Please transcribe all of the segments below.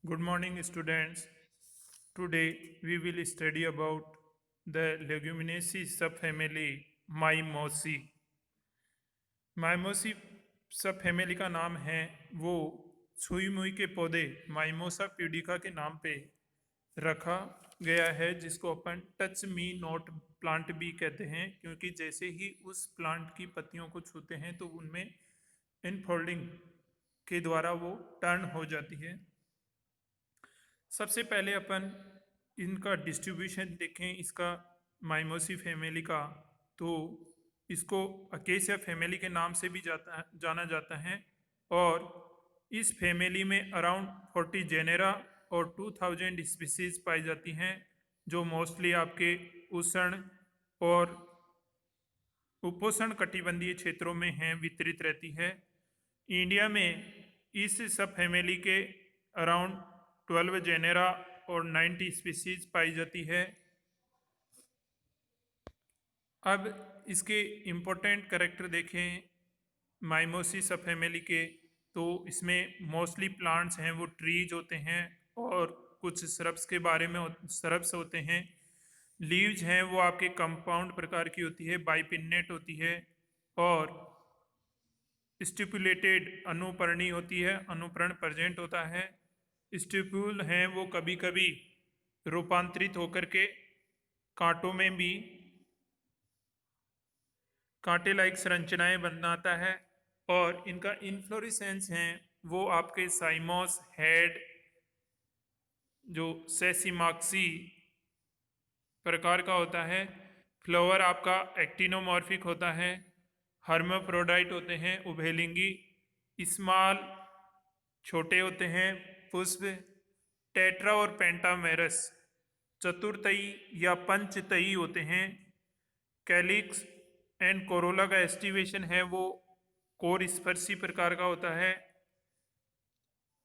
Good morning, students. Today we will study about the Leguminaceae subfamily Mimosae. माइमोसी सब family का नाम है वो छुई मुई के पौधे माइमोसा प्यूडिका के नाम पे रखा गया है, जिसको अपन टच मी नॉट प्लांट भी कहते हैं, क्योंकि जैसे ही उस प्लांट की पत्तियों को छूते हैं तो उनमें इनफोल्डिंग के द्वारा वो टर्न हो जाती है। सबसे पहले अपन इनका डिस्ट्रीब्यूशन देखें इसका माइमोसी फैमिली का, तो इसको अकेसिया फैमिली के नाम से भी जाना जाता है। और इस फैमिली में अराउंड 40 जेनेरा और 2000 स्पीसीज पाई जाती हैं, जो मोस्टली आपके उष्ण और उपोष्ण कटिबंधीय क्षेत्रों में हैं वितरित रहती है। इंडिया में इस सब फैमिली के अराउंड 12 जेनेरा और 90 स्पीसीज पाई जाती है। अब इसके इम्पोर्टेंट कैरेक्टर देखें माइमोसी सब फैमिली के, तो इसमें मोस्टली प्लांट्स हैं वो ट्रीज होते हैं, और कुछ श्रब्स के बारे में श्रब्स होते हैं। लीव्स हैं वो आपके कंपाउंड प्रकार की होती है, बाइपिन्नेट होती है, और स्टिपुलेटेड अनुपर्णी होती है, अनुपर्ण प्रेजेंट होता है। स्टिप्यूल हैं वो कभी कभी रूपांतरित होकर के कांटों में भी कांटे लाइक संरचनाएं बनाता है। और इनका इन्फ्लोरेसेंस हैं वो आपके साइमोस हेड जो सेसिमाक्सी प्रकार का होता है। फ्लावर आपका एक्टिनोमॉर्फिक होता है। हर्माफ्रोडाइट होते हैं, उभयलिंगी। स्मॉल छोटे होते हैं पुष्प। टेट्रा और पेंटामेरस चतुर्तयी या पंचतयी होते हैं। कैलिक्स एंड कोरोला का एस्टिवेशन है वो कोर स्पर्शी प्रकार का होता है।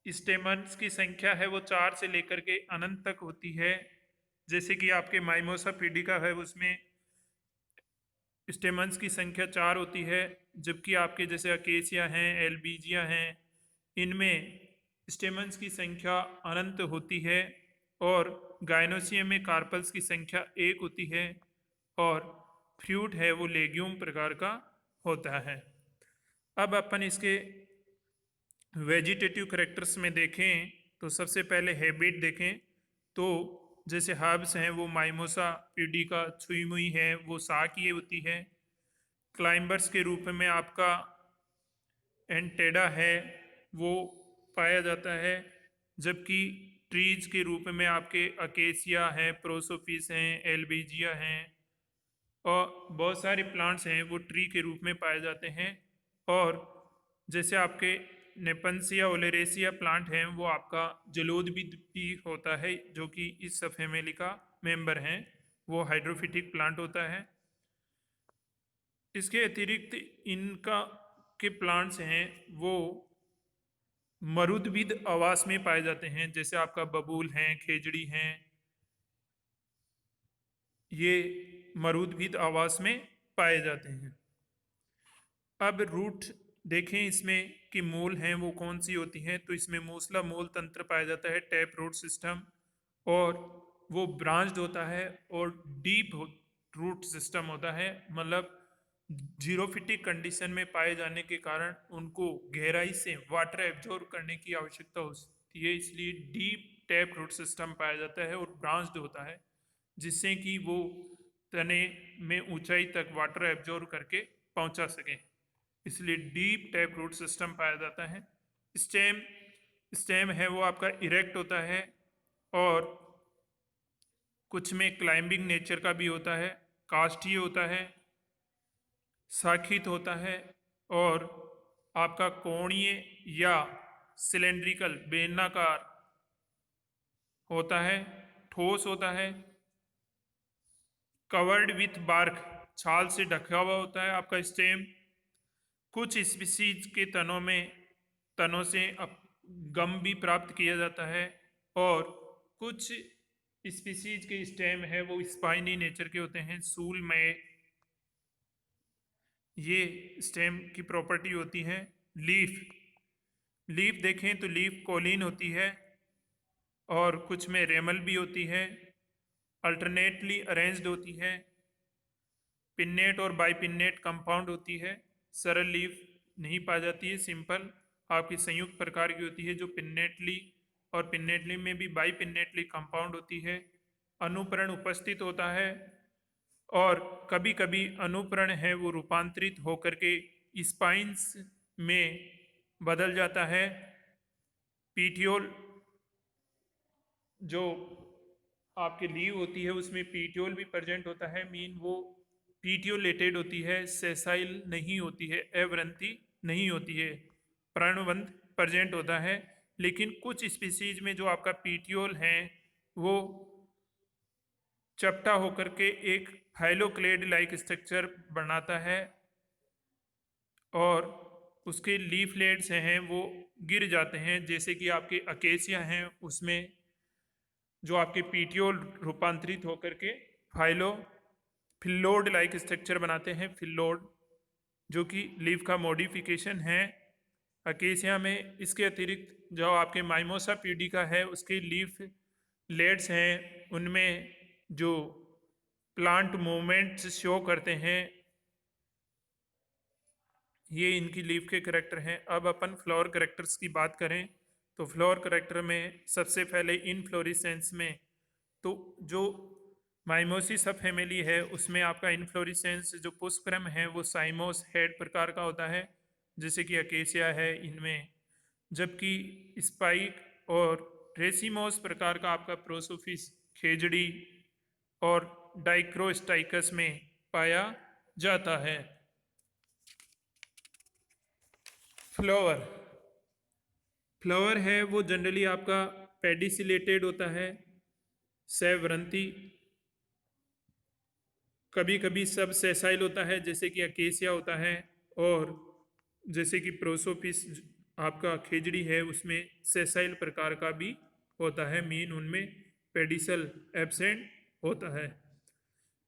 स्टेमन्स की संख्या है वो 4 से लेकर के अनंत तक होती है। जैसे कि आपके माइमोसा पीडिका है उसमें स्टेमन्स की संख्या 4 होती है, जबकि आपके जैसे अकेसिया हैं, एल्बीजिया हैं, इनमें स्टेमन्स की संख्या अनंत होती है। और गायनोसियम में कार्पल्स की संख्या 1 होती है, और फ्रूट है वो लेग्यूम प्रकार का होता है। अब अपन इसके वेजिटेटिव करेक्टर्स में देखें तो सबसे पहले हैबिट देखें, तो जैसे हर्ब्स हैं वो माइमोसा प्यूडिका छुई मुई है वो शाकीय होती है। क्लाइंबर्स के रूप में आपका एंटेडा है वो पाया जाता है, जबकि ट्रीज के रूप में आपके अकेसिया हैं, प्रोसोफिस हैं, एल्बीजिया हैं, और बहुत सारे प्लांट्स हैं वो ट्री के रूप में पाए जाते हैं। और जैसे आपके नेपन्सिया ओलेरेसिया प्लांट हैं वो आपका जलोदविद भी होता है, जो कि इस सब फैमिली का मेंबर हैं, वो हाइड्रोफिटिक प्लांट होता है। इसके अतिरिक्त इनका के प्लांट्स हैं वो मरुद्भिद आवास में पाए जाते हैं, जैसे आपका बबूल हैं, खेजड़ी हैं, ये मरुद्भिद आवास में पाए जाते हैं। अब रूट देखें इसमें कि मूल हैं वो कौन सी होती हैं, तो इसमें मूसला मूल तंत्र पाया जाता है, टैप रूट सिस्टम, और वो ब्रांच्ड होता है और डीप रूट सिस्टम होता है। मतलब जीरोफिटिक कंडीशन में पाए जाने के कारण उनको गहराई से वाटर एब्जॉर्ब करने की आवश्यकता होती है, इसलिए डीप टैप रूट सिस्टम पाया जाता है और ब्रांच्ड होता है, जिससे कि वो तने में ऊंचाई तक वाटर एब्जॉर्ब करके पहुंचा सकें, इसलिए डीप टैप रूट सिस्टम पाया जाता है। स्टेम स्टेम है वो आपका इरेक्ट होता है, और कुछ में क्लाइंबिंग नेचर का भी होता है, काष्ठीय होता है, शाखित होता है, और आपका कोणीय या सिलेंड्रिकल बेलनाकार होता है, ठोस होता है, कवर्ड विथ बार्क छाल से ढका हुआ होता है आपका स्टेम। कुछ स्पीसीज के तनों से गम भी प्राप्त किया जाता है, और कुछ स्पीसीज के स्टेम है वो स्पाइनी नेचर के होते हैं, सूल में ये स्टेम की प्रॉपर्टी होती है। लीफ लीफ देखें तो लीफ कॉलिन होती है, और कुछ में रेमल भी होती है, अल्टरनेटली अरेंज्ड होती है, पिन्नेट और बाइपिन्नेट कंपाउंड होती है, सरल लीफ नहीं पाई जाती है, सिंपल आपकी संयुक्त प्रकार की होती है जो पिन्नेटली, और पिन्नेटली में भी बाइपिन्नेटली कंपाउंड होती है। अनुपरण उपस्थित होता है और कभी कभी अनुपरण है वो रूपांतरित होकर के स्पाइंस में बदल जाता है। पीटियोल जो आपकी लीव होती है उसमें पीटियोल भी प्रेजेंट होता है, मीन वो पीटियोलेटेड होती है, सेसाइल नहीं होती है, अवृंती नहीं होती है, पर्णबंध प्रेजेंट होता है। लेकिन कुछ स्पीसीज में जो आपका पीटियोल है वो चपटा होकर के एक फाइलोक्लेड लाइक स्ट्रक्चर बनाता है और उसके लीफलेट्स हैं वो गिर जाते हैं, जैसे कि आपके अकेसिया हैं उसमें जो आपके पीटियोल रूपांतरित होकर के फिल्लोड लाइक स्ट्रक्चर बनाते हैं, फिल्लोड जो कि लीफ का मॉडिफिकेशन है अकेसिया में। इसके अतिरिक्त जो आपके माइमोसा पीडिका है उसके लीफ लेड्स हैं उनमें जो प्लांट मूवमेंट्स शो करते हैं, ये इनकी लीफ के करेक्टर हैं। अब अपन फ्लावर करेक्टर्स की बात करें तो फ्लावर करेक्टर में सबसे पहले इनफ्लोरेसेंस में तो जो माइमोसी सब फैमिली है उसमें आपका इनफ्लोरेसेंस जो पुष्पक्रम है वो साइमोस हेड प्रकार का होता है, जैसे कि अकेसिया है इनमें, जबकि स्पाइक और रेसिमोस प्रकार का आपका प्रोसोफिस खेजड़ी और डाइक्रोस्टाइकस में पाया जाता है। फ्लावर फ्लावर है वो जनरली आपका पेडिसिलेटेड होता है, सैवरंती, कभी कभी सब सेसाइल होता है जैसे कि अकेसिया होता है, और जैसे कि प्रोसोपिस आपका खेजड़ी है उसमें सेसाइल प्रकार का भी होता है, मीन उनमें पेडिसल एब्सेंट होता है।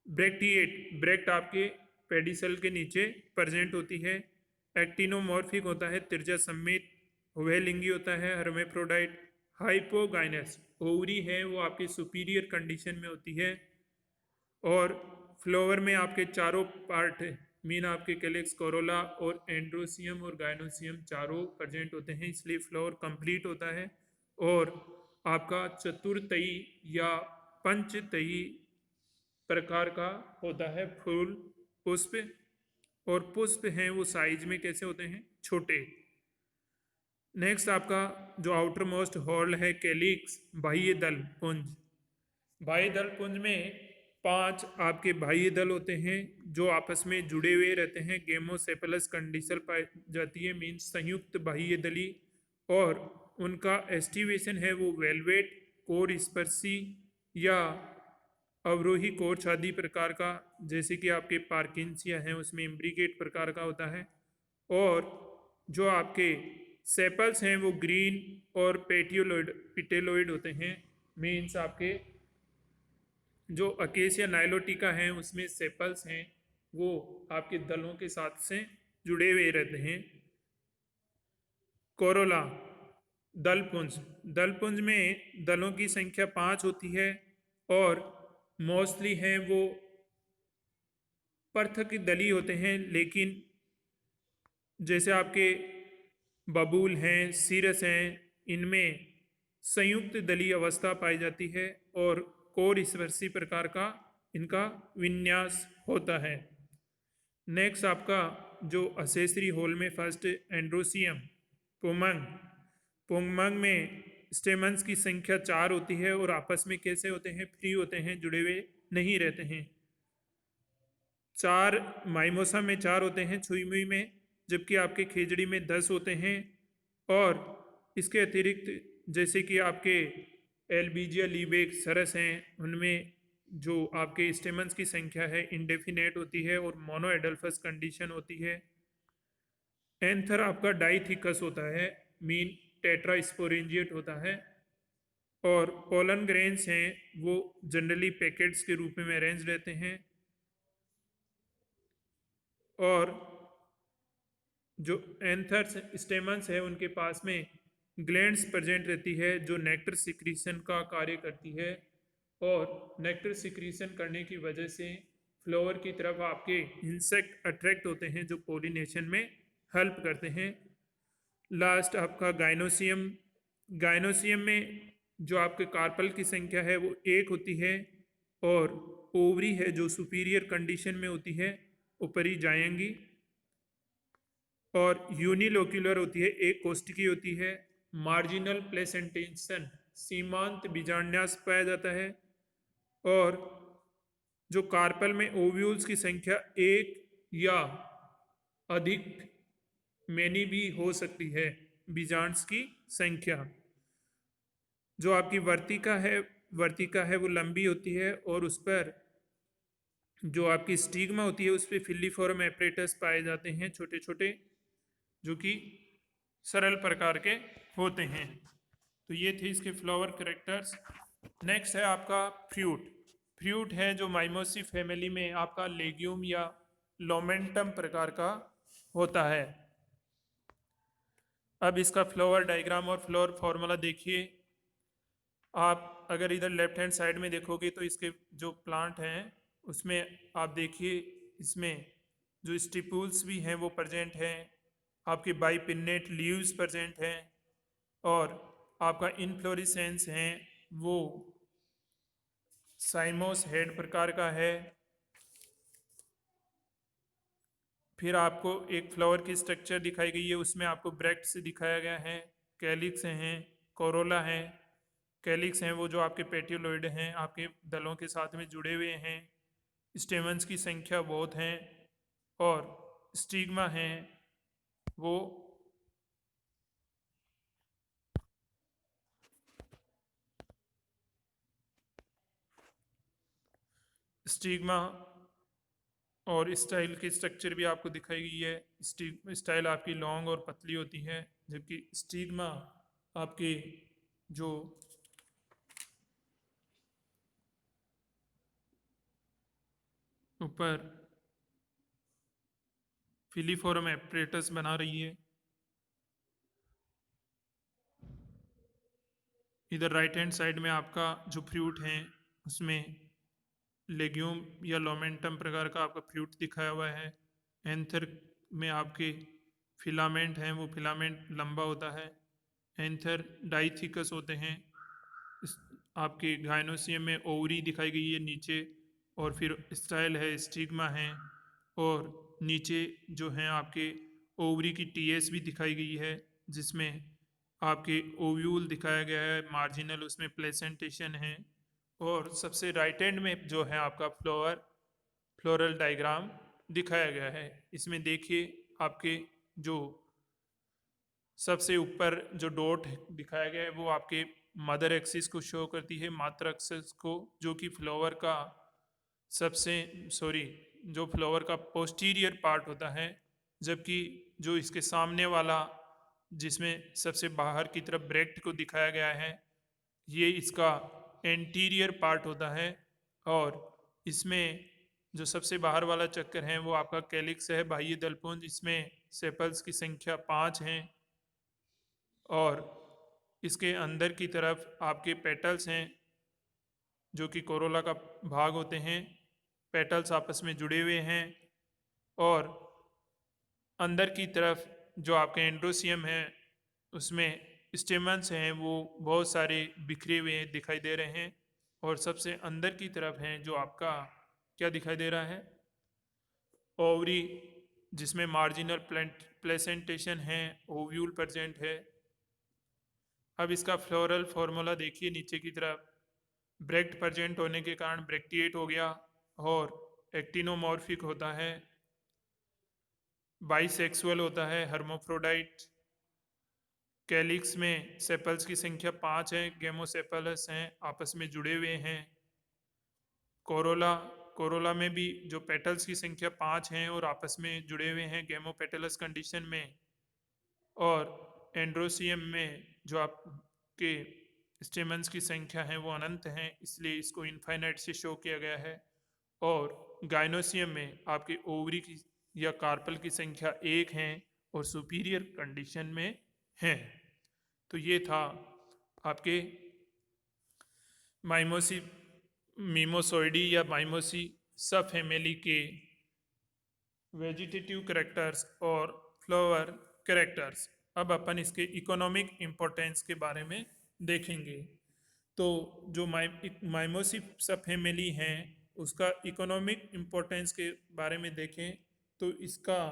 ब्रेक्ट आपके पेडिसल के नीचे प्रेजेंट होती है। एक्टिनोमॉर्फिक होता है, तिरजा समेत उभयलिंगी होता है, हर्मेफ्रोडाइट। हाइपोगाइनस ओवरी है वो आपके सुपीरियर कंडीशन में होती है, और फ्लावर में आपके चारों पार्ट मीन आपके कैलिक्स, कोरोला और एंड्रोसियम और गायनोसियम चारों प्रेजेंट होते हैं, इसलिए फ्लावर कंप्लीट होता है। और आपका चतुर्थई या पंचतई प्रकार का होता है फूल पुष्प, और पुष्प हैं वो साइज में कैसे होते हैं, छोटे। नेक्स्ट आपका जो आउटर मोस्ट हॉल है कैलिक्स, बाह्य दल पुंज। बाह्य दल पुंज में 5 आपके बाह्य दल होते हैं जो आपस में जुड़े हुए रहते हैं, गेमोसेफलस कंडीशन पाई जाती है, मीन्स संयुक्त बाह्य दली, और उनका एस्टिवेशन है वो वेलवेट कोर स्पर्शी या अवरोही कोर्च आदि प्रकार का, जैसे कि आपके पार्किंसिया हैं उसमें इम्ब्रिकेट प्रकार का होता है। और जो आपके सेपल्स हैं वो ग्रीन और पिटेलोइड होते हैं, मीन्स आपके जो अकेसिया नाइलोटिका हैं उसमें सेपल्स हैं वो आपके दलों के साथ से जुड़े हुए रहते हैं। कोरोला दलपुंज में दलों की संख्या 5 होती है, और मोस्टली हैं वो पृथक दली होते हैं, लेकिन जैसे आपके बबूल हैं, सीरस हैं, इनमें संयुक्त दलीय अवस्था पाई जाती है और कोर स्पर्शी प्रकार का इनका विन्यास होता है। नेक्स्ट आपका जो असेसरी होल में फर्स्ट एंड्रोसियम पुंगमंग में स्टेमन्स की संख्या 4 होती है और आपस में कैसे होते हैं, फ्री होते हैं, जुड़े हुए नहीं रहते हैं। 4 माइमोसा में 4 होते हैं छुई मुई में, जबकि आपके खेजड़ी में 10 होते हैं। और इसके अतिरिक्त जैसे कि आपके एल्बीजिया लीबेक सरस हैं उनमें जो आपके स्टेमन्स की संख्या है इंडेफिनेट होती है और मोनोएडल्फस कंडीशन होती है। एंथर आपका डाइथिकस होता है, मीन टेट्रास्पोरेंजिएट होता है, और पोलन ग्रेन्स हैं वो जनरली पैकेट्स के रूप में अरेंज रहते हैं। और जो एंथर्स स्टेमन्स है उनके पास में ग्लैंड्स प्रेजेंट रहती है जो नेक्टर सिक्रीशन का कार्य करती है, और नेक्टर सिक्रीशन करने की वजह से फ्लावर की तरफ आपके इंसेक्ट अट्रैक्ट होते हैं जो पोलिनेशन में हेल्प करते हैं। लास्ट आपका गाइनोसियम। गाइनोसियम में जो आपके कार्पल की संख्या है वो एक होती है, और ओवरी है जो सुपीरियर कंडीशन में होती है, ऊपर ही जाएंगी, और यूनिलोक्यूलर होती है, एक कोष्ठकी होती है। मार्जिनल प्लेसेंटेशन सीमांत बीजांड्यास पाया जाता है, और जो कार्पल में ओव्यूल्स की संख्या एक या अधिक मैनी भी हो सकती है, बीजांड्स की संख्या। जो आपकी वर्तिका है वो लंबी होती है, और उस पर जो आपकी स्टिग्मा होती है उस पर फिलीफोरम एपरेटस पाए जाते हैं, छोटे छोटे, जो कि सरल प्रकार के होते हैं। तो ये थे इसके फ्लावर कैरेक्टर्स। नेक्स्ट है आपका फ्रूट। फ्रूट है जो माइमोसी फैमिली में आपका लेग्यूम या लोमेंटम प्रकार का होता है। अब इसका फ्लावर डायग्राम और फ्लावर फॉर्मूला देखिए। आप अगर इधर लेफ्ट हैंड साइड में देखोगे तो इसके जो प्लांट हैं उसमें आप देखिए, इसमें जो स्टिपुल्स भी हैं वो प्रेजेंट हैं, आपके बाइपिन्नेट लीव्स प्रेजेंट हैं, और आपका इनफ्लोरेसेंस हैं वो साइमोस हेड प्रकार का है। फिर आपको एक फ्लावर की स्ट्रक्चर दिखाई गई है, उसमें आपको ब्रैक्ट्स दिखाया गया है, कैलिक्स हैं, कोरोला हैं। कैलिक्स हैं वो जो आपके पेटियोलॉइड हैं, आपके दलों के साथ में जुड़े हुए हैं। स्टेमन्स की संख्या बहुत हैं, और स्टिग्मा हैं वो स्टिग्मा और स्टाइल की स्ट्रक्चर भी आपको दिखाई गई है। स्टाइल आपकी लॉन्ग और पतली होती है, जबकि स्टिग्मा आपके जो ऊपर फिलीफोरम एपरेटस बना रही है। इधर राइट हैंड साइड में आपका जो फ्रूट है उसमें लेग्यूम या लोमेंटम प्रकार का आपका फ्रूट दिखाया हुआ है। एंथर में आपके फिलामेंट हैं, वो फिलामेंट लंबा होता है। एंथर डाइथिकस होते हैं। इस आपके गाइनोसियम में ओवरी दिखाई गई है नीचे, और फिर स्टाइल है, स्टिग्मा है, और नीचे जो हैं आपके ओवरी की टीएस भी दिखाई गई है, जिसमें आपके ओव्यूल दिखाया गया है, मार्जिनल उसमें प्लेसेंटेशन है, और सबसे राइट एंड में जो है आपका फ्लोरल डायग्राम दिखाया गया है। इसमें देखिए आपके जो सबसे ऊपर जो डॉट दिखाया गया है वो आपके मदर एक्सिस को शो करती है, मात्र एक्सिस को, जो कि फ्लावर का जो फ्लावर का पोस्टीरियर पार्ट होता है, जबकि जो इसके सामने वाला जिसमें सबसे बाहर की तरफ ब्रैक्ट को दिखाया गया है ये इसका एंटीरियर पार्ट होता है। और इसमें जो सबसे बाहर वाला चक्कर है वो आपका कैलिक्स है, बाह्य दलपुंज। इसमें सेपल्स की संख्या 5 हैं, और इसके अंदर की तरफ आपके पेटल्स हैं जो कि कोरोला का भाग होते हैं। पेटल्स आपस में जुड़े हुए हैं, और अंदर की तरफ जो आपके एंड्रोसियम है उसमें स्टेमन्स हैं वो बहुत सारे बिखरे हुए दिखाई दे रहे हैं। और सबसे अंदर की तरफ हैं जो आपका क्या दिखाई दे रहा है, ओवरी, जिसमें मार्जिनल प्लेसेंटेशन है, ओव्यूल प्रेजेंट है। अब इसका फ्लोरल फॉर्मूला देखिए नीचे की तरफ। ब्रेक्ट प्रेजेंट होने के कारण ब्रेक्टिएट हो गया, और एक्टिनोमॉर्फिक होता है, बाइसेक्सुअल होता है, हर्मोफ्रोडाइट। कैलिक्स में सेपल्स की संख्या 5 है, गेमोसेपलस हैं, आपस में जुड़े हुए हैं। कोरोला में भी जो पेटल्स की संख्या 5 हैं और आपस में जुड़े हुए हैं गेमोपेटलस कंडीशन में। और एंड्रोसियम में जो आपके स्टेमन्स की संख्या है वो अनंत हैं, इसलिए इसको इनफाइनाइट से शो किया गया है। और गाइनोसियम में आपके ओवरी की या कार्पल की संख्या 1 है और सुपीरियर कंडीशन में है। तो ये था आपके माइमोसी मीमोसोइडी या माइमोसी सब फैमिली के वेजिटेटिव कैरेक्टर्स और फ्लावर कैरेक्टर्स। अब अपन इसके इकोनॉमिक इम्पोर्टेंस के बारे में देखेंगे। तो जो माइमोसी सब फैमिली हैं उसका इकोनॉमिक इम्पोर्टेंस के बारे में देखें तो इसका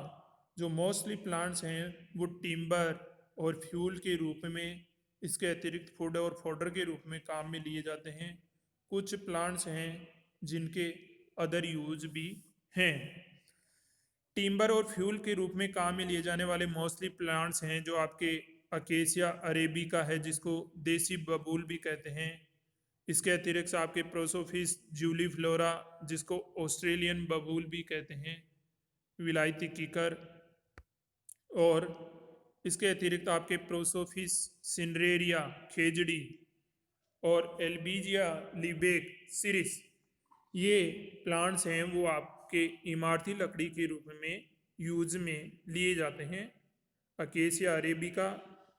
जो मोस्टली प्लांट्स हैं वो टिम्बर और फ्यूल के रूप में, इसके अतिरिक्त फूड और फोडर के रूप में काम में लिए जाते हैं। कुछ प्लांट्स हैं जिनके अदर यूज भी हैं। टिम्बर और फ्यूल के रूप में काम में लिए जाने वाले मोस्टली प्लांट्स हैं जो आपके अकेसिया अरेबिका है, जिसको देसी बबूल भी कहते हैं। इसके अतिरिक्त आपके प्रोसोफिस जूलीफ्लोरा, जिसको ऑस्ट्रेलियन बबूल भी कहते हैं, विलायती कीकर। और इसके अतिरिक्त आपके प्रोसोफिस सिनरेरिया खेजड़ी और एल्बीजिया लिबेक सिरिस, ये प्लांट्स हैं वो आपके इमारती लकड़ी के रूप में यूज में लिए जाते हैं। अकेसिया अरेबिका,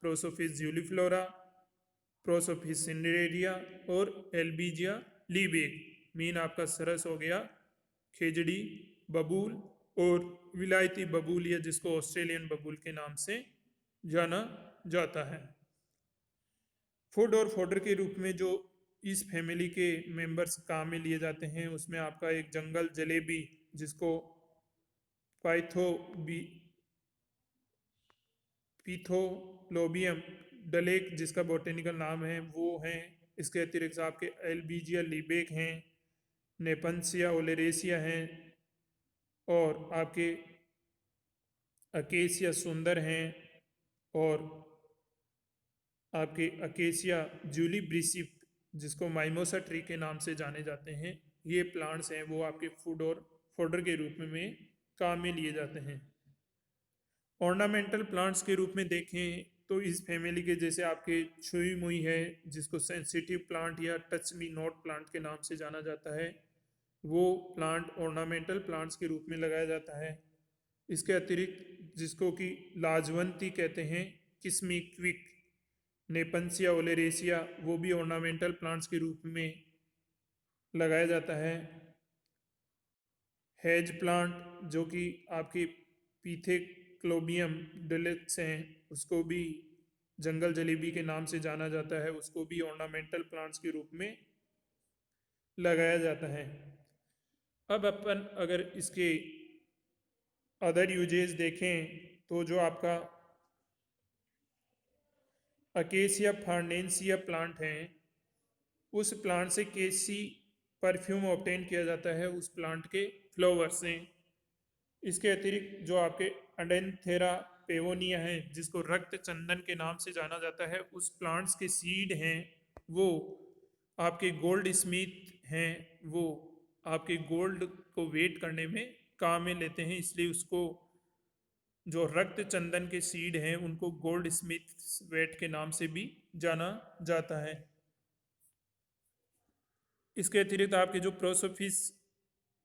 प्रोसोफिस जूलीफ्लोरा, प्रोसोफिस सिनरेरिया और एल्बीजिया लिबेक। मीन आपका सरस हो गया, खेजड़ी बबूल और विलायती बबूल, या जिसको ऑस्ट्रेलियन बबूल के नाम से जाना जाता है। फूड और फोडर के रूप में जो इस फैमिली के मेंबर्स काम में लिए जाते हैं उसमें आपका एक जंगल जलेबी, जिसको पिथोलोबियम डलेक जिसका बोटेनिकल नाम है वो हैं। इसके अतिरिक्त आपके एल्बीजिया लिबेक हैं, नेपन्सिया ओलेरेसिया हैं और आपके अकेसिया सुंदर हैं और आपके अकेसिया जूलिब्रिसिफ, जिसको माइमोसा ट्री के नाम से जाने जाते हैं। ये प्लांट्स हैं वो आपके फूड और फोडर के रूप में काम में लिए जाते हैं। ऑर्नामेंटल प्लांट्स के रूप में देखें तो इस फैमिली के जैसे आपके छुई मुई है, जिसको सेंसिटिव प्लांट या टच मी नॉट प्लांट के नाम से जाना जाता है, वो प्लांट ऑर्नामेंटल प्लांट्स के रूप में लगाया जाता है। इसके अतिरिक्त जिसको कि लाजवंती कहते हैं, किस्मी क्विक, नेपन्सिया ओलेरेसिया, वो भी ऑर्नामेंटल प्लांट्स के रूप में लगाया जाता है। हेज प्लांट जो कि आपकी पीथेक्लोबियम डिलेक्स हैं, उसको भी जंगल जलेबी के नाम से जाना जाता है, उसको भी ऑर्नामेंटल प्लांट्स के रूप में लगाया जाता है। अब अपन अगर इसके अदर यूजेस देखें तो जो आपका अकेसिया फार्नेंसिया प्लांट है, उस प्लांट से केसी परफ्यूम ऑब्टेन किया जाता है उस प्लांट के फ्लावर से। इसके अतिरिक्त जो आपके अडेंथेरा पेवोनिया है, जिसको रक्त चंदन के नाम से जाना जाता है, उस प्लांट्स के सीड हैं वो आपके गोल्ड स्मिथ हैं, वो आपके गोल्ड को वेट करने में काम में लेते हैं, इसलिए उसको जो रक्त चंदन के सीड हैं उनको गोल्ड स्मिथ वेट के नाम से भी जाना जाता है। इसके अतिरिक्त आपके जो प्रोसोफिस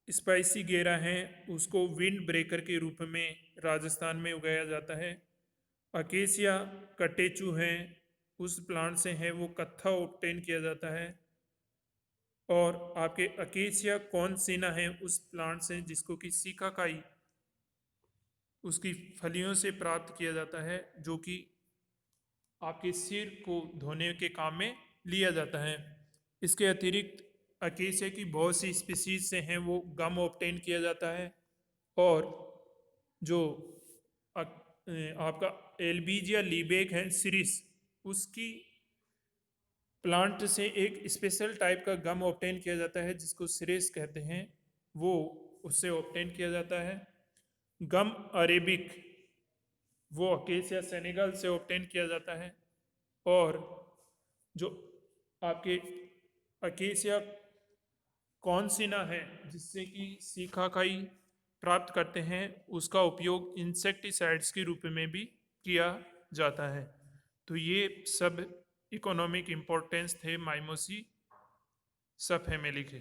स्पाइसी गेरा हैं उसको विंड ब्रेकर के रूप में राजस्थान में उगाया जाता है। अकेसिया कटेचू हैं, उस प्लांट से है वो कत्था ऑब्टेन किया जाता है। और आपके अकेसिया कॉन्सिना है उस प्लांट से जिसको कि सिकाकाई उसकी फलियों से प्राप्त किया जाता है, जो कि आपके सिर को धोने के काम में लिया जाता है। इसके अतिरिक्त अकेसिया की बहुत सी स्पीसीज से हैं वो गम ऑब्टेन किया जाता है। और जो आपका एल्बीजिया लिबेक है सिरिस, उसकी प्लांट से एक स्पेशल टाइप का गम ऑब्टेन किया जाता है जिसको सिरिस कहते हैं, वो उससे ऑब्टेन किया जाता है। गम अरेबिक वो अकेसिया सेनेगल से ऑब्टेन किया जाता है। और जो आपके अकेसिया कॉन्सिना है जिससे कि सीकाकाई प्राप्त करते हैं, उसका उपयोग इंसेक्टिसाइड्स के रूप में भी किया जाता है। तो ये सब इकोनॉमिक इम्पोर्टेंस थे माइमोसी सब फैमिली के।